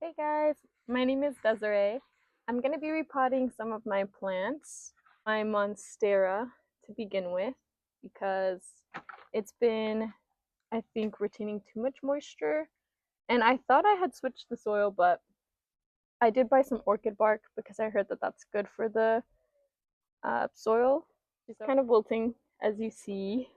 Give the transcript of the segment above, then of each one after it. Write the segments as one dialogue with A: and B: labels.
A: Hey guys, my name is Desiree. I'm going to be repotting some of my plants, my Monstera to begin with, because it's been, I think, retaining too much moisture. And I thought I had switched the soil, but I did buy some orchid bark because I heard that that's good for the soil. She's kind of wilting, as you see,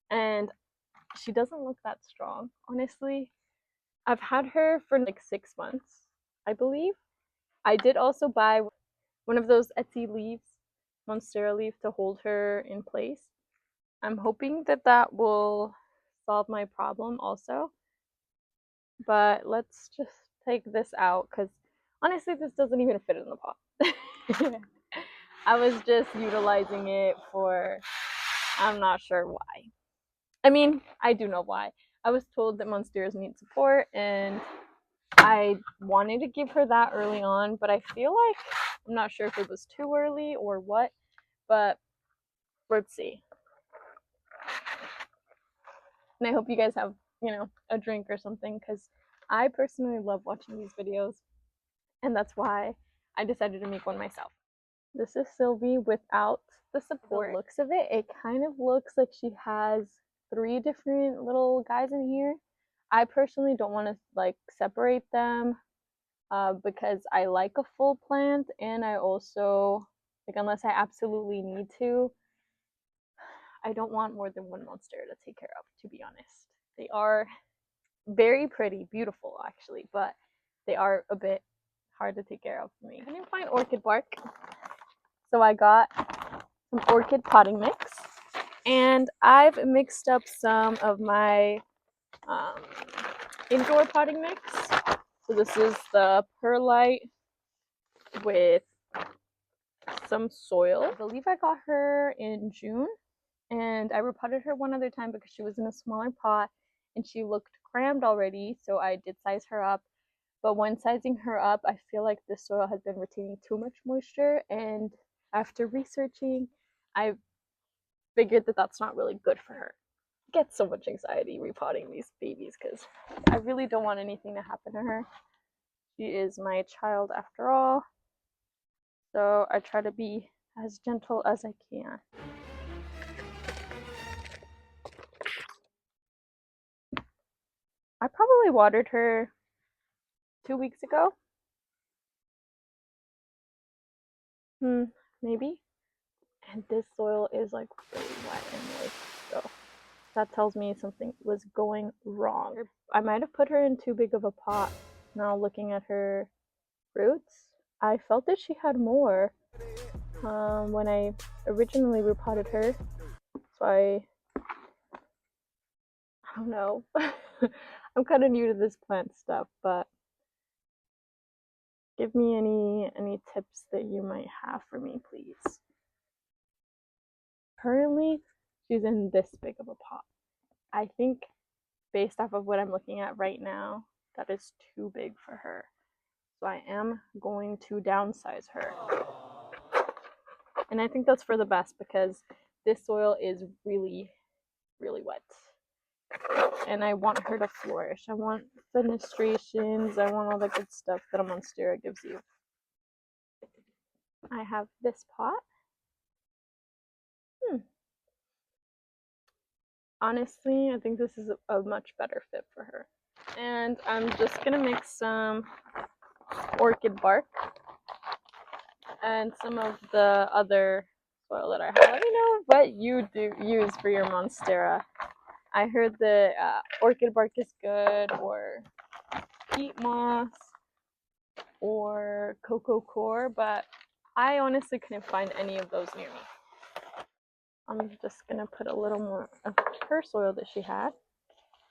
A: and she doesn't look that strong, honestly. I've had her for like 6 months, I believe. I did also buy one of those Etsy leaves, Monstera leaf, to hold her in place. I'm hoping that that will solve my problem also. But let's just take this out because honestly, this doesn't even fit in the pot. I was just utilizing it for, I'm not sure why. I mean, I do know why. I was told that Monsteras need support, and I wanted to give her that early on, but I feel like I'm not sure if it was too early or what, but let's see. And I hope you guys have, a drink or something, because I personally love watching these videos, and that's why I decided to make one myself. This is Sylvie without the support. The looks of it, it kind of looks like she has 3 different little guys in here. I personally don't want to like separate them because I like a full plant, and I also, like, unless I absolutely need to, I don't want more than one Monstera to take care of, to be honest. They are very pretty, beautiful actually, but they are a bit hard to take care of for me. I didn't find orchid bark, so I got some orchid potting mix, and I've mixed up some of my indoor potting mix. So this is the perlite with some soil. I believe I got her in June, and I repotted her one other time because she was in a smaller pot and she looked crammed already, so I did size her up. But when sizing her up, I feel like the soil has been retaining too much moisture, and after researching, I figured that that's not really good for her. I get so much anxiety repotting these babies because I really don't want anything to happen to her. She is my child after all, so I try to be as gentle as I can. I probably watered her 2 weeks ago. Maybe. And this soil is like really wet and moist, so that tells me something was going wrong. I might have put her in too big of a pot. Now looking at her roots, I felt that she had more when I originally repotted her. So I don't know. I'm kind of new to this plant stuff, but give me any tips that you might have for me, please. Currently, she's in this big of a pot. I think based off of what I'm looking at right now, that is too big for her. So I am going to downsize her. And I think that's for the best because this soil is really, really wet. And I want her to flourish. I want fenestrations. I want all the good stuff that a Monstera gives you. I have this pot. Honestly, I think this is a much better fit for her. And I'm just gonna mix some orchid bark and some of the other soil that I have. Let me know what you do use for your Monstera. I heard that orchid bark is good, or peat moss, or cocoa core, but I honestly couldn't find any of those near me. I'm just gonna put a little more of her soil that she had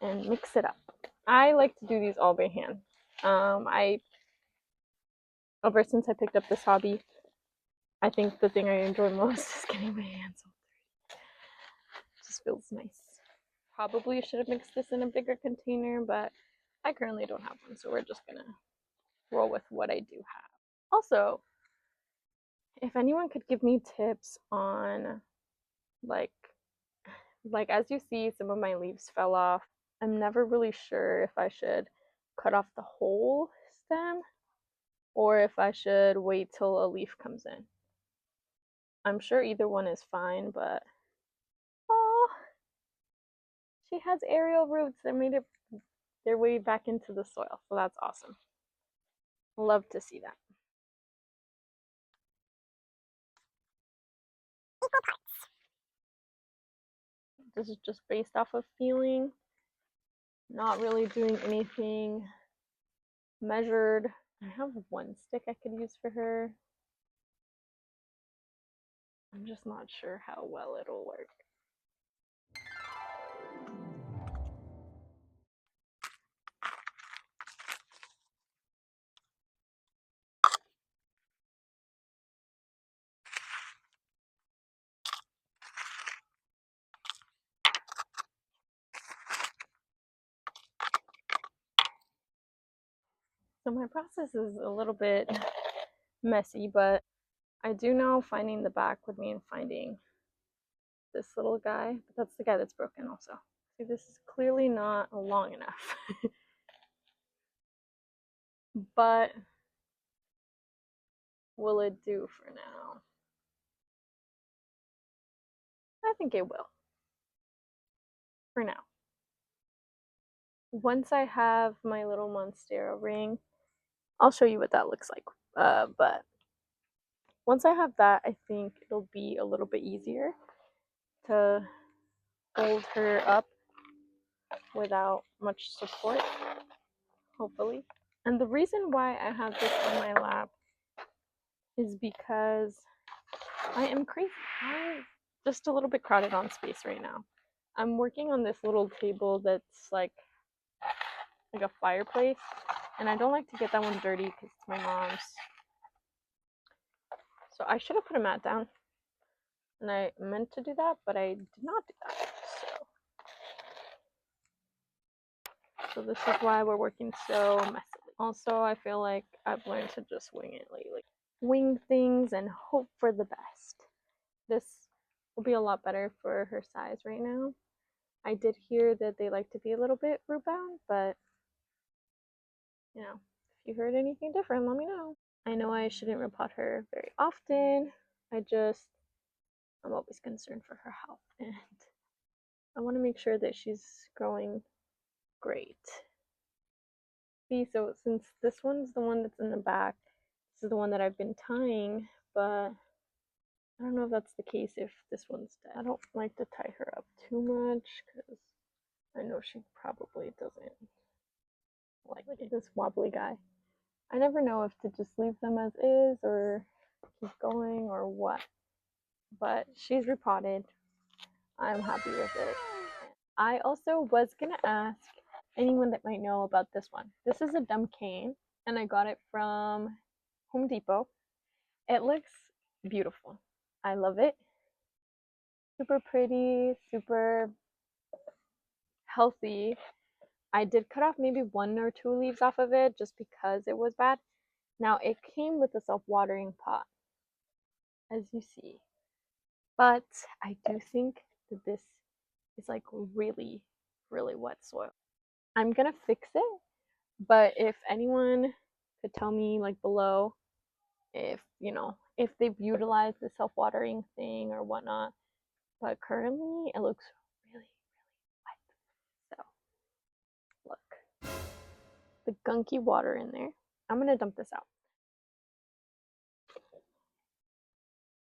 A: and mix it up. I like to do these all by hand. Ever since I picked up this hobby, I think the thing I enjoy most is getting my hands on it. It just feels nice. Probably should have mixed this in a bigger container, but I currently don't have one, so we're just gonna roll with what I do have. Also, if anyone could give me tips on like as you see, some of my leaves fell off. I'm never really sure if I should cut off the whole them or if I should wait till a leaf comes in. I'm sure either one is fine, but oh, she has aerial roots that made it their way back into the soil, so that's awesome. Love to see that. This is just based off of feeling, not really doing anything measured. I have one stick I could use for her. I'm just not sure how well it'll work. So my process is a little bit messy, but I do know finding the back would mean finding this little guy, but that's the guy that's broken also. See, this is clearly not long enough. But will it do for now? I think it will. For now. Once I have my little Monstera ring, I'll show you what that looks like. But once I have that, I think it'll be a little bit easier to hold her up without much support, hopefully. And the reason why I have this on my lap is because I am crazy. I'm just a little bit crowded on space right now. I'm working on this little table that's like a fireplace, and I don't like to get that one dirty because it's my mom's. So I should have put a mat down, and I meant to do that, but I did not do that. So this is why we're working so messily. Also, I feel like I've learned to just wing it lately. Wing things and hope for the best. This will be a lot better for her size right now. I did hear that they like to be a little bit root bound, but you know, if you heard anything different, let me know. I know I shouldn't repot her very often. I'm always concerned for her health, and I want to make sure that she's growing great. See, so since this one's the one that's in the back, this is the one that I've been tying, but I don't know if that's the case if this one's dead. I don't like to tie her up too much because I know she probably doesn't like this wobbly guy. I never know if to just leave them as is or keep going or what. But she's repotted. I'm happy with it. I also was gonna ask anyone that might know about this one. This is a dumb cane, and I got it from Home Depot. It looks beautiful. I love it. Super pretty, super healthy. I did cut off maybe 1 or 2 leaves off of it just because it was bad. Now it came with a self-watering pot, as you see. But I do think that this is like really, really wet soil. I'm gonna fix it, but if anyone could tell me like below if if they've utilized the self-watering thing or whatnot, but currently it looks really, really wet. So look, the gunky water in there. I'm gonna dump this out.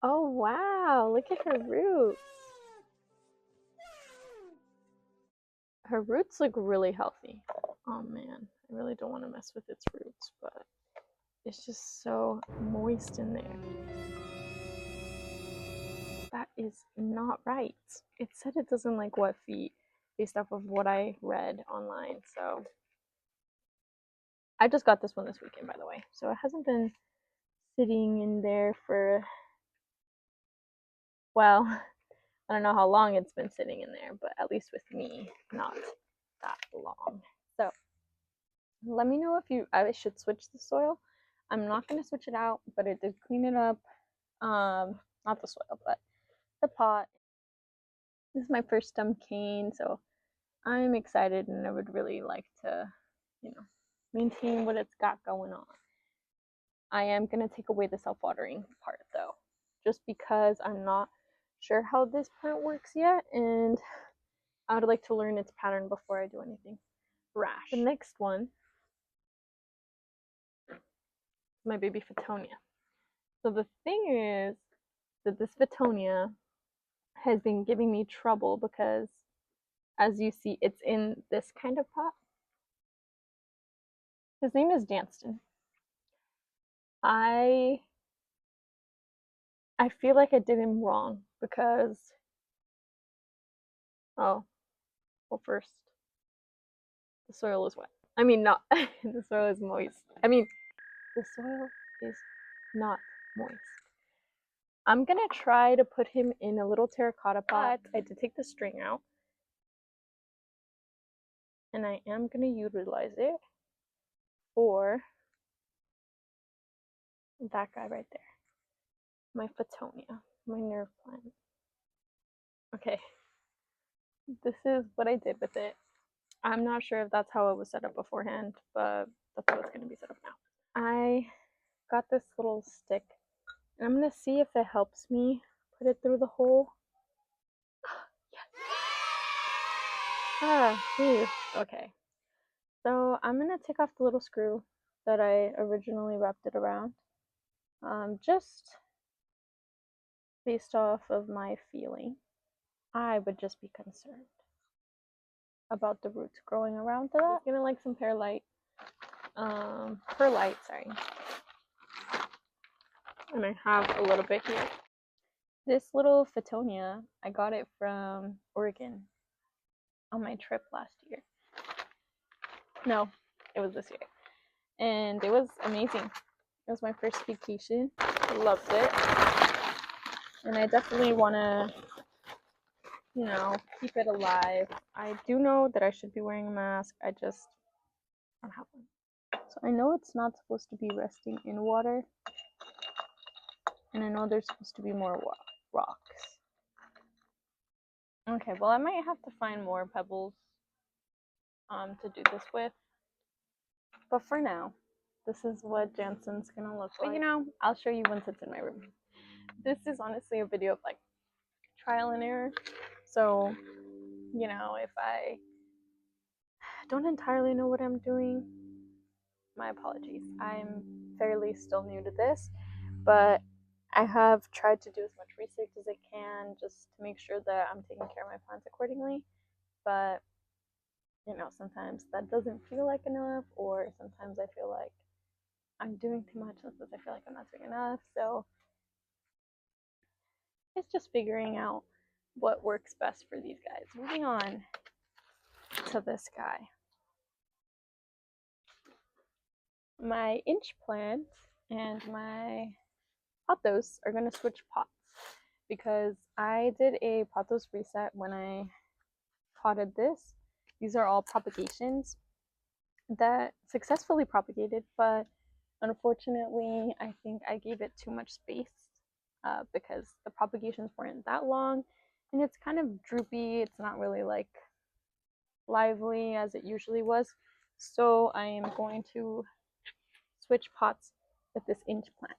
A: Oh wow, look at her roots. Her roots look really healthy. Oh man, I really don't want to mess with its roots, but it's just so moist in there. That is not right. It said it doesn't like wet feet based off of what I read online. So I just got this one this weekend, by the way. So it hasn't been sitting in there for, well, I don't know how long it's been sitting in there, but at least with me, not that long. So let me know if I should switch the soil. I'm not going to switch it out, but it did clean it up. Not the soil, but the pot. This is my first stem cane, so I'm excited and I would really like to, maintain what it's got going on. I am going to take away the self-watering part though, just because I'm not sure how this plant works yet, and I would like to learn its pattern before I do anything rash. The next one, my baby Fittonia. So the thing is that this Fittonia has been giving me trouble because, as you see, it's in this kind of pot. His name is Danston. I feel like I did him wrong because, oh, well, first, the soil is wet. I mean, not, the soil is moist. I mean, the soil is not moist. I'm gonna try to put him in a little terracotta pot. I had to take the string out, and I am gonna utilize it for that guy right there. My Fittonia, my nerve plant. Okay, this is what I did with it. I'm not sure if that's how it was set up beforehand, but that's how it's going to be set up now. I got this little stick, and I'm going to see if it helps me put it through the hole. Yes. Phew. Okay. So I'm going to take off the little screw that I originally wrapped it around. Just based off of my feeling, I would just be concerned about the roots growing around to that. I'm gonna like some perlite, sorry. And I have a little bit here. This little Fittonia, I got it from Oregon on my trip last year. No, it was this year. And it was amazing. It was my first vacation. I loved it. And I definitely want to, you know, keep it alive. I do know that I should be wearing a mask. I just don't have one. So I know it's not supposed to be resting in water. And I know there's supposed to be more rocks. Okay, well I might have to find more pebbles to do this with. But for now, this is what Jansen's gonna look like. But you know, I'll show you once it's in my room. This is honestly a video of like trial and error. So, you know, if I don't entirely know what I'm doing, my apologies. I'm fairly still new to this, but I have tried to do as much research as I can just to make sure that I'm taking care of my plants accordingly. But, you know, sometimes that doesn't feel like enough, or sometimes I feel like I'm doing too much, sometimes I feel like I'm not doing enough. So it's just figuring out what works best for these guys. Moving on to this guy. My Inchplant and my Pothos are going to switch pots because I did a Pothos reset when I potted this. These are all propagations that successfully propagated, but unfortunately I think I gave it too much space because the propagations weren't that long, and it's kind of droopy. It's not really like lively as it usually was. So I am going to switch pots with this Inchplant.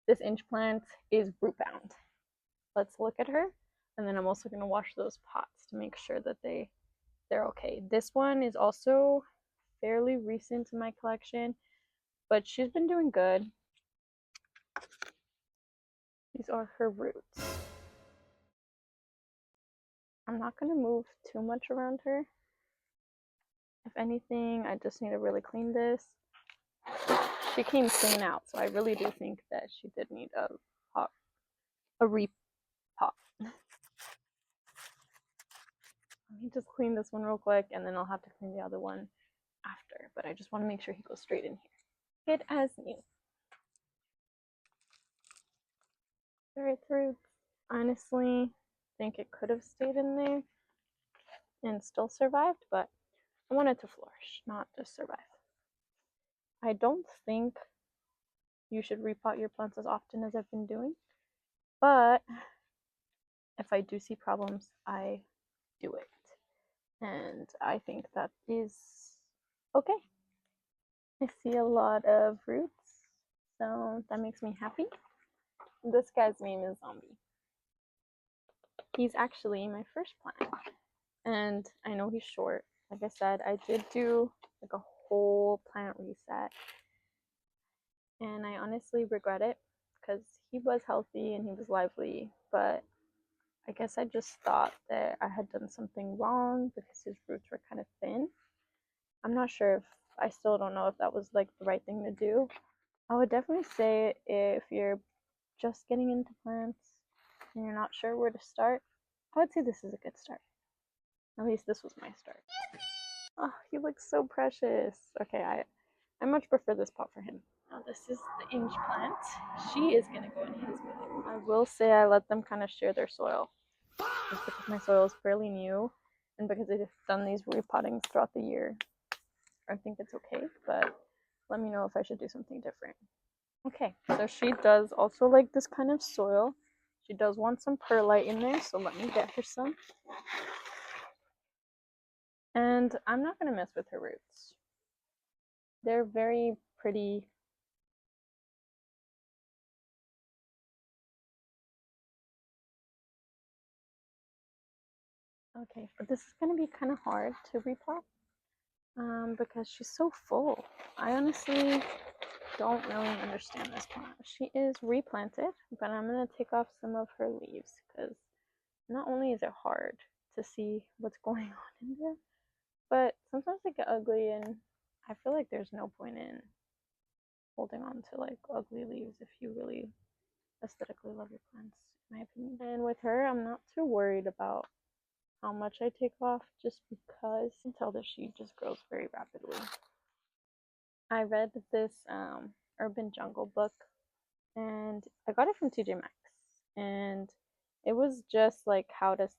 A: This Inchplant is rootbound. Let's look at her, and then I'm also going to wash those pots to make sure that they're okay. This one is also fairly recent in my collection, but she's been doing good. These are her roots. I'm not going to move too much around her. If anything, I just need to really clean this. She came clean out, so I really do think that she did need a repot. Let me just clean this one real quick, and then I'll have to clean the other one after. But I just want to make sure he goes straight in here. Good as new. Very through. Honestly, think it could have stayed in there and still survived, but I want it to flourish, not just survive. I don't think you should repot your plants as often as I've been doing, but if I do see problems, I do it. And I think that is okay. I see a lot of roots, so that makes me happy. This guy's name is Zombie. He's actually my first plant, and I know he's short. Like I said, I did do like a whole plant reset, and I honestly regret it because he was healthy and he was lively, but I guess I just thought that I had done something wrong because his roots were kind of thin. I'm not sure if I still don't know if that was like the right thing to do. I would definitely say if you're just getting into plants and you're not sure where to start, I would say this is a good start. At least this was my start. Oh, he looks so precious. Okay, I much prefer this pot for him. Now this is the Inchplant. She is gonna go in his pot. I will say I let them kind of share their soil. Just because my soil is fairly new and because I've done these repottings throughout the year, I think it's okay, but let me know if I should do something different. Okay, so she does also like this kind of soil. She does want some perlite in there, so let me get her some. And I'm not going to mess with her roots. They're very pretty. Okay, but this is going to be kind of hard to repot because she's so full. I honestly don't really understand this plant. She is replanted, but I'm going to take off some of her leaves because not only is it hard to see what's going on in there, but sometimes they get ugly and I feel like there's no point in holding on to like ugly leaves if you really aesthetically love your plants, in my opinion. And with her, I'm not too worried about how much I take off just because I can tell that she just grows very rapidly. I read this urban jungle book and I got it from TJ Maxx, and it was just like how to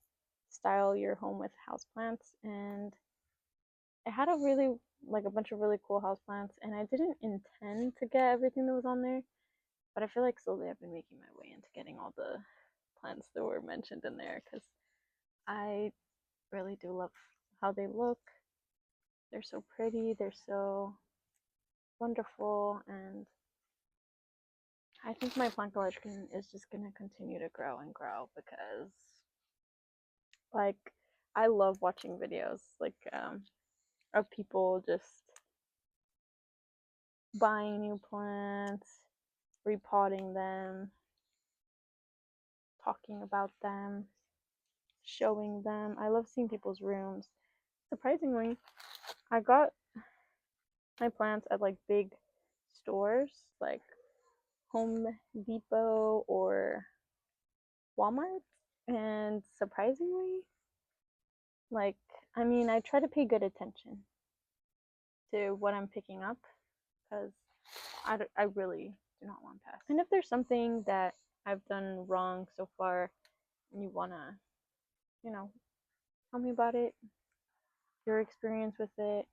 A: style your home with houseplants, and it had a bunch of really cool houseplants, and I didn't intend to get everything that was on there, but I feel like slowly I've been making my way into getting all the plants that were mentioned in there because I really do love how they look. They're so pretty, they're so wonderful, and I think my plant collection is just going to continue to grow and grow because, like, I love watching videos like of people just buying new plants, repotting them, talking about them, showing them. I love seeing people's rooms. Surprisingly, I got my plants at like big stores like Home Depot or Walmart, and surprisingly, like, I mean, I try to pay good attention to what I'm picking up because I really do not want to pass. And if there's something that I've done wrong so far and you want to, you know, tell me about it, your experience with it,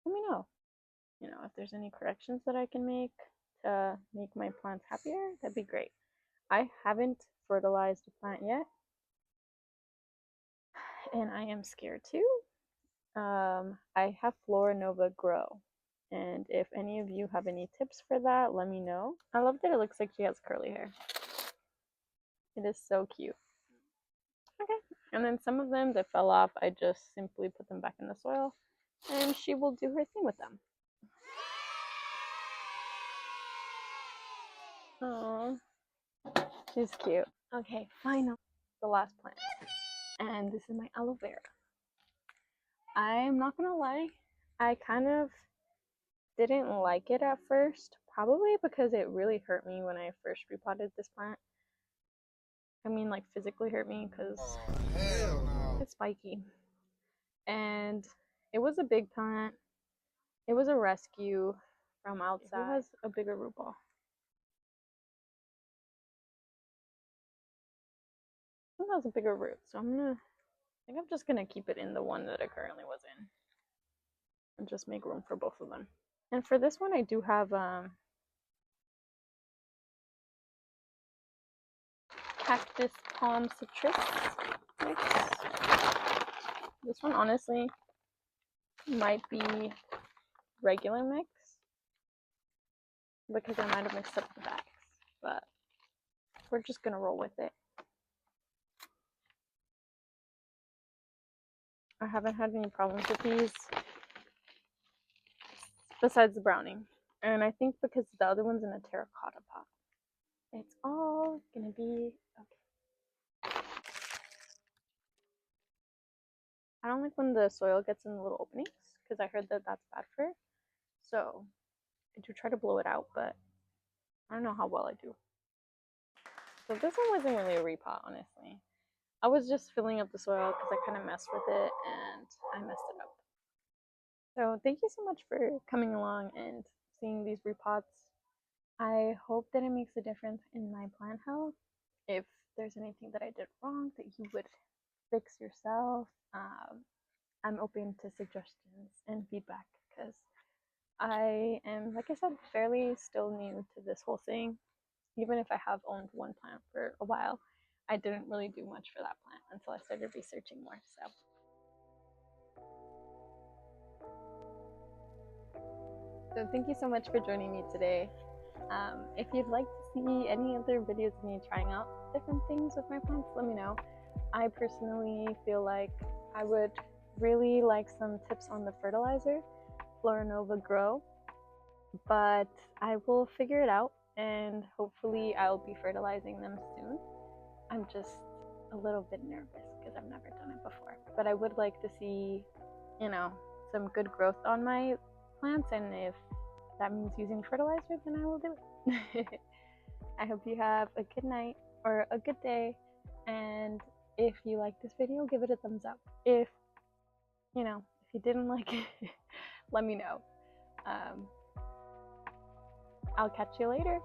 A: let me know. You know, if there's any corrections that I can make to make my plants happier, that'd be great. I haven't fertilized a plant yet, and I am scared too. I have Flora Nova Grow, and if any of you have any tips for that, let me know. I love that it looks like she has curly hair. It is so cute. Okay, and then some of them that fell off, I just simply put them back in the soil, and she will do her thing with them. Oh, she's cute. Okay, final, the last plant, and this is my aloe vera. I'm not gonna lie, I kind of didn't like it at first, probably because it really hurt me when I first repotted this plant. I mean, like physically hurt me because it's spiky. And it was a big plant. It was a rescue from outside. Who has a bigger root ball? Who has a bigger root? So I think I'm just gonna keep it in the one that it currently was in, and just make room for both of them. And for this one, I do have cactus palm citrus mix. This one honestly might be regular mix because I might have mixed up the bags, but we're just gonna roll with it. I haven't had any problems with these besides the browning. And I think because the other one's in a terracotta pot, it's all gonna be okay. I don't like when the soil gets in the little openings because I heard that that's bad for it. So I do try to blow it out, but I don't know how well I do. So this one wasn't really a repot, honestly. I was just filling up the soil because I kind of messed with it and I messed it up. So thank you so much for coming along and seeing these repots. I hope that it makes a difference in my plant health. If there's anything that I did wrong that you would fix yourself, I'm open to suggestions and feedback because I am, like I said, fairly still new to this whole thing. Even if I have owned one plant for a while, I didn't really do much for that plant until I started researching more. So thank you so much for joining me today. If you'd like to see any other videos of me trying out different things with my plants, let me know. I personally feel like I would really like some tips on the fertilizer, Floranova Grow, but I will figure it out and hopefully I'll be fertilizing them soon. I'm just a little bit nervous because I've never done it before, but I would like to see, you know, some good growth on my plants, and if that means using fertilizer, then I will do it. I hope you have a good night or a good day, and if you like this video, give it a thumbs up. If you didn't like it, let me know. I'll catch you later.